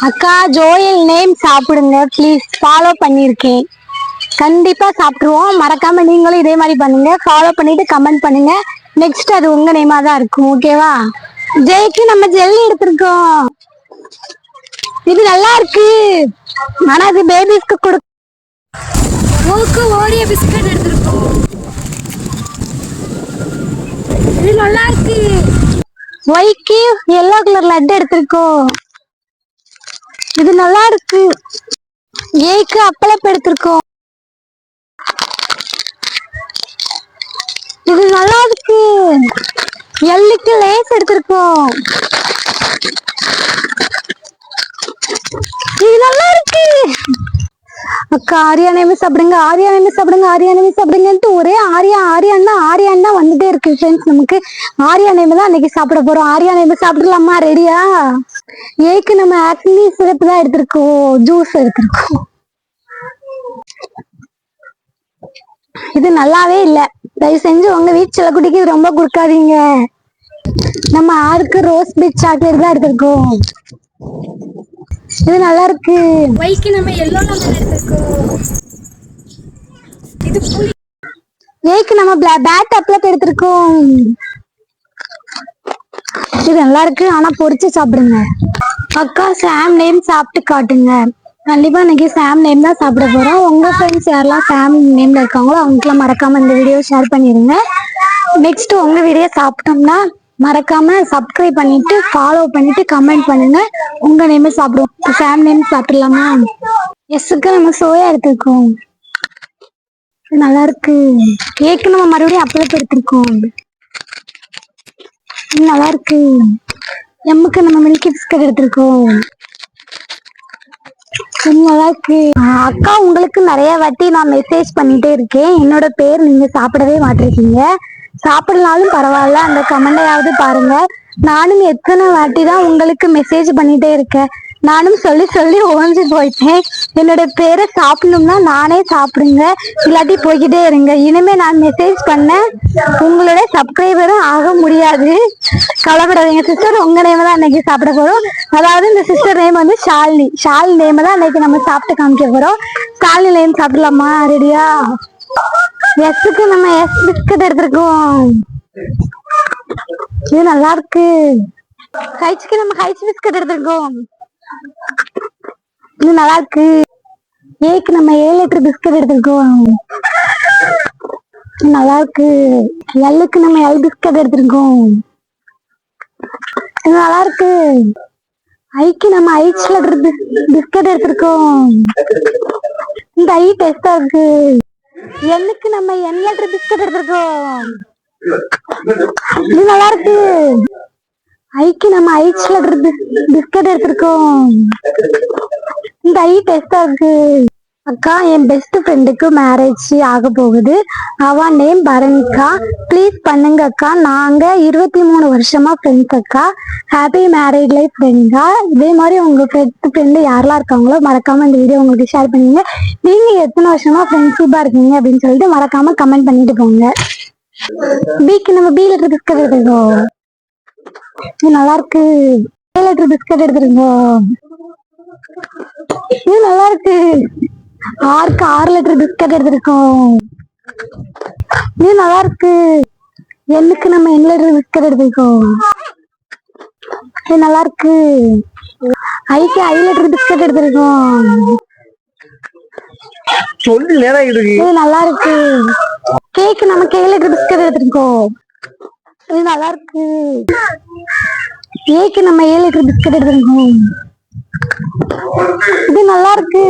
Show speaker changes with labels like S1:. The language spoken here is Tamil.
S1: அக்கா ஜோயல் நேம் சாப்பிடுங்க ப்ளீஸ். ஃபாலோ பண்ணிருக்கேன். கண்டிப்பா சாப்பிட்டுருவோம். மறக்காம நீங்களும் இதே மாதிரி பண்ணுங்க. ஃபாலோ பண்ணிட்டு கமெண்ட் பண்ணுங்க. நெக்ஸ்ட் அது உங்க நேமா தான் இருக்கும். ஓகேவா? ஜெய்க்கு நம்ம ஜெல்லி எடுத்திருக்கோம். இது நல்லா இருக்கு. ஆனா அது பேபிஸ்க்கு கொடு. ஓரிய பிஸ்கட் எடுத்திருக்கோம். இது நல்லா இருக்கு. ஒய்க்கு எல்லோ கலர் லட்டு எடுத்திருக்கோம். இது நல்லா இருக்கு. ஏக்கு அப்பளப்பு எடுத்திருக்கோம். இது நல்லா இருக்கு. எல்லுக்கு லேஸ் எடுத்திருக்கோம். இது நல்லா இருக்கு. அக்கா ஆரியா நேம் சாப்பிடுங்க, ஆரியா நேம் சாப்பிடுங்க, ஆரியா நேம் சாப்பிடுங்கன்ட்டு ஒரே ஆரியா ஆரியான்னா ஆரியான்னா வந்துட்டே இருக்கு ஃப்ரெண்ட்ஸ். நமக்கு ஆரியா நேம் தான் அன்னைக்கு சாப்பிட போறோம். ஆரியா நேம் சாப்பிடலாமா? ரெடியா? ஏக்கு நம்ம ஆக்னி சிரப் தான் எடுத்திருக்கோம். ஜூஸ் எடுத்திருக்கோம். இது நல்லாவே இல்ல. தயவு செஞ்சு உங்க வீட்டு செல்லக்குட்டிக்கு இது ரொம்ப கொடுக்காதீங்க. நம்ம ஆருக்கு ரோஸ் பிட் சாக்லேட் தான் எடுத்திருக்கோம். இது நல்லா இருக்கு. வைக்கு நம்ம எல்லோ லெமன் எடுத்திருக்கோம். இது புளி. ஏக்கு நம்ம பேட் அப்ளப் எடுத்திருக்கோம். இது நல்லா இருக்கு. ஆனா பொரிச்சு சாப்பிடுங்க. அக்கா சாம் நேம் சாப்பிட்டு காட்டுங்க. கண்டிப்பா இன்னைக்கு சாம் நேம் தான் சாப்பிட போறோம். உங்க ஃப்ரெண்ட்ஸ் யாரெல்லாம் சாம் நேம்ல இருக்காங்களோ அவங்களுக்குலாம் மறக்காம இந்த வீடியோ ஷேர் பண்ணிருங்க. நெக்ஸ்ட் உங்க வீடியோ சாப்பிட்டோம்னா மறக்காம சப்ஸ்கிரைப் பண்ணிட்டு ஃபாலோ பண்ணிட்டு கமெண்ட் பண்ணுங்க. உங்க நேம் சாப்பிடுவோம். சாம் நேம் சாப்பிடலாமா? எஸ்க்கு நம்ம சோயா எடுத்திருக்கோம். நல்லா இருக்கு. கேக்கு நம்ம மறுபடியும் அப்பளப்பு எடுத்திருக்கோம். நல்லா இருக்கு. எம்முக்கு நம்ம மில்கி பிஸ்கட் எடுத்திருக்கோம். நல்லா இருக்கு. அக்கா உங்களுக்கு நிறைய வாட்டி நான் மெசேஜ் பண்ணிட்டே இருக்கேன். என்னோட பேர் நீங்க சாப்பிடவே மாட்டிருக்கீங்க. சாப்பிடலாலும் பரவாயில்ல, அந்த கமெண்டையாவது பாருங்க. நானும் எத்தனை வாட்டி தான் உங்களுக்கு மெசேஜ் பண்ணிட்டே இருக்கேன். நானும் சொல்லி சொல்லி ஓஞ்சி போயிட்டேன். என்னோட பேரை சாப்பிடணும்னா நானே சாப்பிடுங்க, இல்லாட்டி போய்கிட்டே இருங்க. இனிமே நான் மெசேஜ் பண்ண உங்களோட சப்ஸ்கிரைபரும் ஆக முடியாது. கவலைப்படாதீங்க சிஸ்டர். உங்க நேம் தான் இன்னைக்கு சாப்பிட போறோம். அதாவது இந்த சிஸ்டர் நேம் வந்து ஷாலினி. ஷாலினி நேம் தான் இன்னைக்கு நம்ம சாப்பிட்டு காமிக்க போறோம். ஷாலினி நேம் சாப்பிடலாமா? ரெடியா? எஸ்க்கு நம்ம எஸ் பிஸ்கட் எடுத்திருக்கோம். இது நல்லா இருக்கு. ஹைச்சுக்கு நம்ம ஹைச் பிஸ்கட் எடுத்திருக்கோம். இது நல்லா இருக்கு. ஏக்கு நம்ம 7 லிட்டர் பிஸ்கட் எடுத்திருக்கோம். நல்லா இருக்கு. எல்லுக்கு நம்ம எல் பிஸ்கட் எடுத்திருக்கோம். இது நல்லா இருக்கு. ஐக்கு நம்ம ஐச் லிட்டர் பிஸ்கட் எடுத்திருக்கோம். இந்த ஐ டேஸ்டா இருக்கு. எண்ணுக்கு நம்ம என் லிட்டர் பிஸ்கட் எடுத்திருக்கோம். இது நல்லா இருக்கு. ஐக்கு நம்ம ஐச் லிட்டர் பிஸ்கட் எடுத்திருக்கோம். இந்த ஐ டேஸ்டா இருக்கு. அக்கா என் பெஸ்ட் ஃப்ரெண்டுக்கு மேரேஜ் ஆக போகுது. அவ நேம் பரணிகா. ப்ளீஸ் பண்ணுங்க அக்கா. நாங்க 23 வருஷமா ஃப்ரெண்ட்ஸ் அக்கா. ஹாப்பி மேரேஜ் லைஃப் ஃப்ரெண்டா. இதே மாதிரி உங்க பெஸ்ட் ஃப்ரெண்டு யாரெல்லாம் இருக்காங்களோ மறக்காம இந்த வீடியோ உங்களுக்கு ஷேர் பண்ணுங்க. நீங்க எத்தனை வருஷமா ஃப்ரெண்ட்ஷிப்பா இருக்கீங்க அப்படின்னு சொல்லிட்டு மறக்காம கமெண்ட் பண்ணிட்டு போங்க. பிக்கு நம்ம பி லிட்டர் பிஸ்கட் எடுத்துருக்கோம். இது நல்லா இருக்கு. ஏ லிட்டர் பிஸ்கட் எடுத்துருக்கோம். இது நல்லா இருக்கு. ஆருக்கு 6 லிட்டர் பிஸ்கட் எடுத்திருக்கோம். இது நல்லா இருக்கு. எண்ணுக்கு நம்ம என் லிட்டர் பிஸ்கட் எடுத்திருக்கோம். இது நல்லா இருக்கு. ஐக்கு 5 லிட்டர் பிஸ்கட் எடுத்திருக்கோம். இது நல்லா இருக்கு. கேக்கு நம்ம 7 லிட்டர் பிஸ்கட் எடுத்திருக்கோம். இது நல்லா இருக்கு. ஏக்கு நம்ம 7 லிட்டர் பிஸ்கட் எடுத்திருக்கோம். இது நல்லா இருக்கு.